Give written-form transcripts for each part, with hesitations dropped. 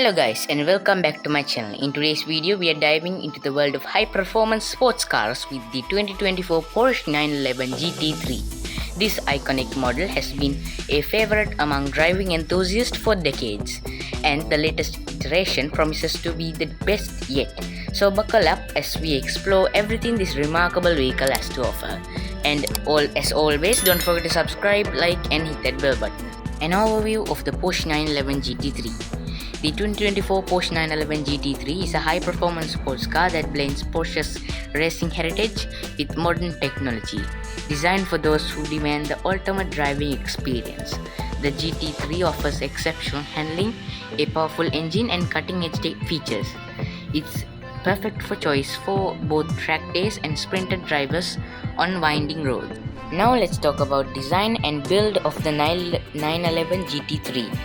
Hello guys and welcome back to my channel. In today's video we are diving into the world of high performance sports cars with the 2024 Porsche 911 GT3. This iconic model has been a favorite among driving enthusiasts for decades, and the latest iteration promises to be the best yet. So buckle up as we explore everything this remarkable vehicle has to offer. And as always, don't forget to subscribe, like and hit that bell button. An overview of the Porsche 911 GT3. The 2024 Porsche 911 GT3 is a high-performance sports car that blends Porsche's racing heritage with modern technology. Designed for those who demand the ultimate driving experience, the GT3 offers exceptional handling, a powerful engine and cutting-edge features. It's perfect for choice for both track days and sprinter drivers on winding roads. Now let's talk about design and build of the 911 GT3.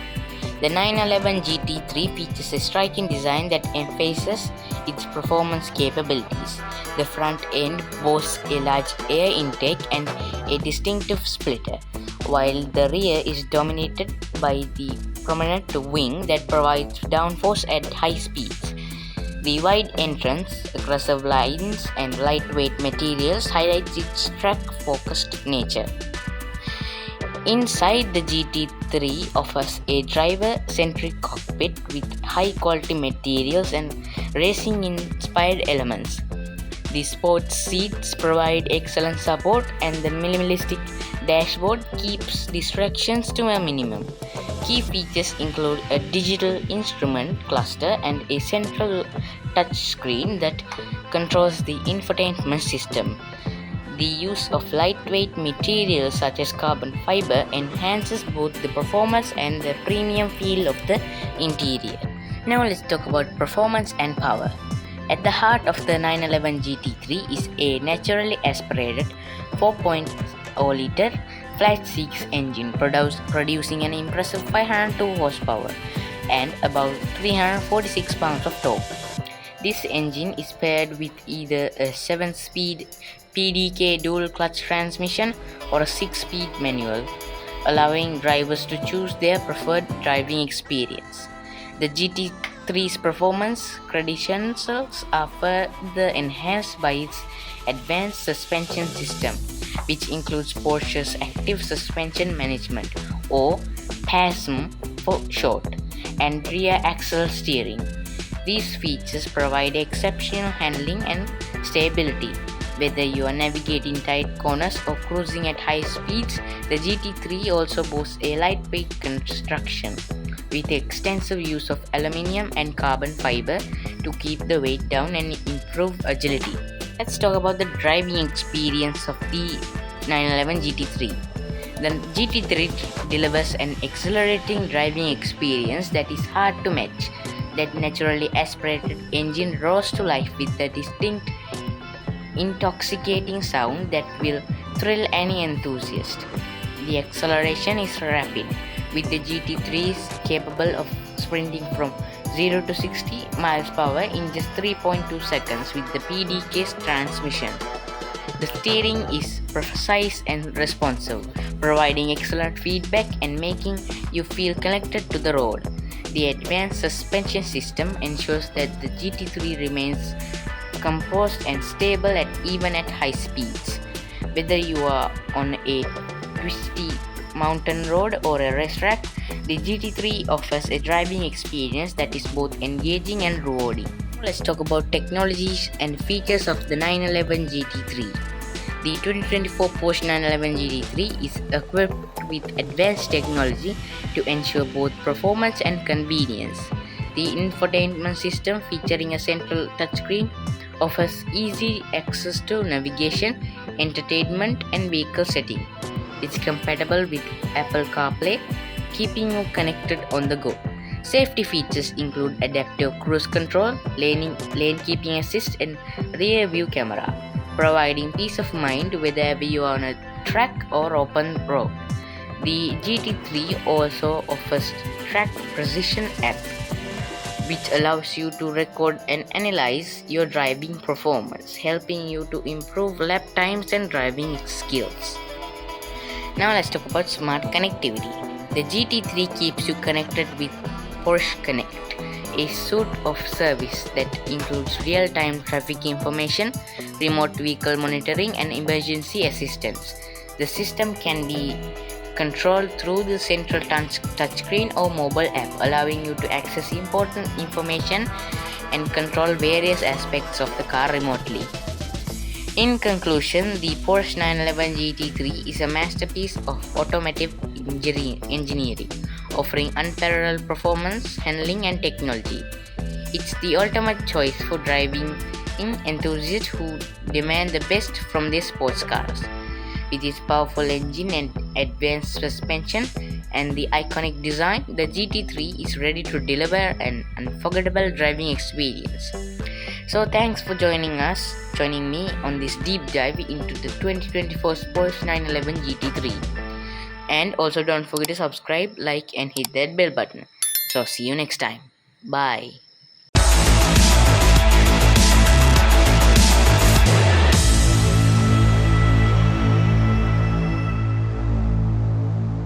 The 911 GT3 features a striking design that emphasizes its performance capabilities. The front end boasts a large air intake and a distinctive splitter, while the rear is dominated by the prominent wing that provides downforce at high speeds. The wide entrance, aggressive lines, and lightweight materials highlights its track-focused nature. Inside, the GT3 offers a driver-centric cockpit with high-quality materials and racing-inspired elements. The sports seats provide excellent support, and the minimalistic dashboard keeps distractions to a minimum. Key features include a digital instrument cluster and a central touchscreen that controls the infotainment system. The use of lightweight materials such as carbon fiber enhances both the performance and the premium feel of the interior. Now let's talk about performance and power. At the heart of the 911 GT3 is a naturally aspirated 4.0-liter flat-six engine producing an impressive 502 horsepower and about 346 pounds of torque. This engine is paired with either a 7-speed PDK dual-clutch transmission or a 6-speed manual, allowing drivers to choose their preferred driving experience. The GT3's performance credentials are further enhanced by its advanced suspension system, which includes Porsche's active suspension management, or PASM for short, and rear axle steering. These features provide exceptional handling and stability. Whether you are navigating tight corners or cruising at high speeds, the GT3 also boasts a lightweight construction with extensive use of aluminium and carbon fiber to keep the weight down and improve agility. Let's talk about the driving experience of the 911 GT3. The GT3 delivers an exhilarating driving experience that is hard to match. That naturally aspirated engine roars to life with a distinct, intoxicating sound that will thrill any enthusiast. The acceleration is rapid, with the GT3 capable of sprinting from 0 to 60 miles per hour in just 3.2 seconds with the PDK's transmission. The steering is precise and responsive, providing excellent feedback and making you feel connected to the road. The advanced suspension system ensures that the GT3 remains composed and stable even at high speeds. Whether you are on a twisty mountain road or a racetrack, the GT3 offers a driving experience that is both engaging and rewarding. Let's talk about technologies and features of the 911 GT3. The 2024 Porsche 911 GT3 is equipped with advanced technology to ensure both performance and convenience. The infotainment system, featuring a central touchscreen, offers easy access to navigation, entertainment, and vehicle setting. It's compatible with Apple CarPlay, keeping you connected on the go. Safety features include adaptive cruise control, lane keeping assist, and rear view camera, providing peace of mind whether you are on a track or open road. The GT3 also offers Track Precision app, which allows you to record and analyze your driving performance, helping you to improve lap times and driving skills. Now let's talk about smart connectivity. The GT3 keeps you connected with Porsche Connect, a suite of service that includes real-time traffic information, remote vehicle monitoring, and emergency assistance. The system can be controlled through the central touchscreen or mobile app, allowing you to access important information and control various aspects of the car remotely. In conclusion, the Porsche 911 GT3 is a masterpiece of automotive engineering, offering unparalleled performance, handling, and technology. It's the ultimate choice for driving enthusiasts who demand the best from their sports cars. With its powerful engine and advanced suspension and the iconic design, the GT3 is ready to deliver an unforgettable driving experience. So thanks for joining me on this deep dive into the 2024 Porsche 911 GT3. And also don't forget to subscribe, like, and hit that bell button. So see you next time. Bye.